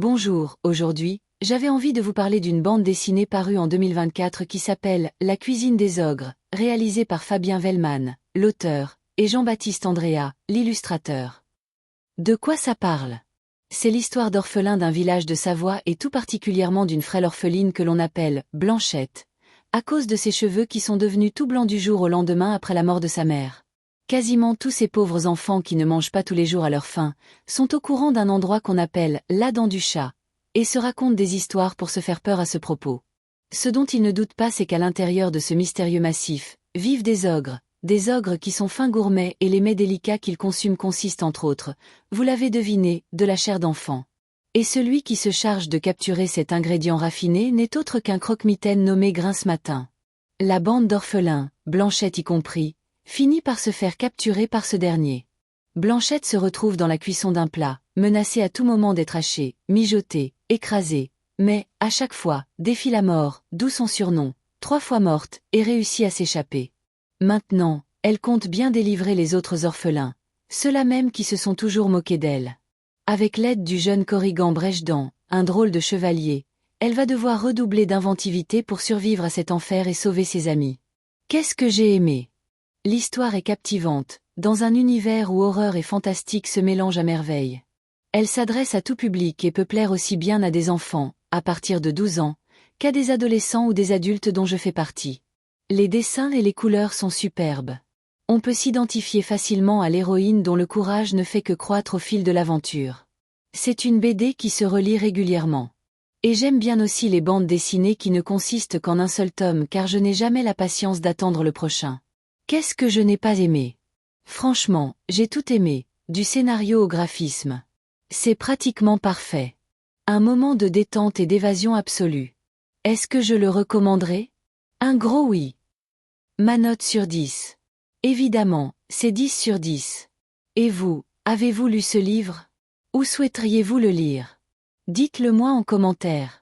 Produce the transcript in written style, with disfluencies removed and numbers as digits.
Bonjour, aujourd'hui, j'avais envie de vous parler d'une bande dessinée parue en 2024 qui s'appelle La cuisine des ogres, réalisée par Fabien Wellman, l'auteur, et Jean-Baptiste Andrea, l'illustrateur. De quoi ça parle? C'est l'histoire d'orphelins d'un village de Savoie et tout particulièrement d'une frêle orpheline que l'on appelle Blanchette, à cause de ses cheveux qui sont devenus tout blancs du jour au lendemain après la mort de sa mère. Quasiment tous ces pauvres enfants qui ne mangent pas tous les jours à leur faim, sont au courant d'un endroit qu'on appelle la dent du chat, et se racontent des histoires pour se faire peur à ce propos. Ce dont ils ne doutent pas, c'est qu'à l'intérieur de ce mystérieux massif, vivent des ogres qui sont fins gourmets et les mets délicats qu'ils consument consistent entre autres, vous l'avez deviné, de la chair d'enfant. Et celui qui se charge de capturer cet ingrédient raffiné n'est autre qu'un croque-mitaine nommé Grince-Matin. La bande d'orphelins, Blanchette y compris, finit par se faire capturer par ce dernier. Blanchette se retrouve dans la cuisson d'un plat, menacée à tout moment d'être hachée, mijotée, écrasée, mais, à chaque fois, défie la mort, d'où son surnom, 3 fois morte, et réussit à s'échapper. Maintenant, elle compte bien délivrer les autres orphelins, ceux-là même qui se sont toujours moqués d'elle. Avec l'aide du jeune Corrigan Brechdent, un drôle de chevalier, elle va devoir redoubler d'inventivité pour survivre à cet enfer et sauver ses amis. Qu'est-ce que j'ai aimé! L'histoire est captivante, dans un univers où horreur et fantastique se mélangent à merveille. Elle s'adresse à tout public et peut plaire aussi bien à des enfants, à partir de 12 ans, qu'à des adolescents ou des adultes dont je fais partie. Les dessins et les couleurs sont superbes. On peut s'identifier facilement à l'héroïne dont le courage ne fait que croître au fil de l'aventure. C'est une BD qui se relit régulièrement. Et j'aime bien aussi les bandes dessinées qui ne consistent qu'en un seul tome car je n'ai jamais la patience d'attendre le prochain. Qu'est-ce que je n'ai pas aimé? Franchement, j'ai tout aimé, du scénario au graphisme. C'est pratiquement parfait. Un moment de détente et d'évasion absolue. Est-ce que je le recommanderais? Un gros oui. Ma note sur 10. Évidemment, c'est 10 sur 10. Et vous, avez-vous lu ce livre? Où souhaiteriez-vous le lire? Dites-le moi en commentaire.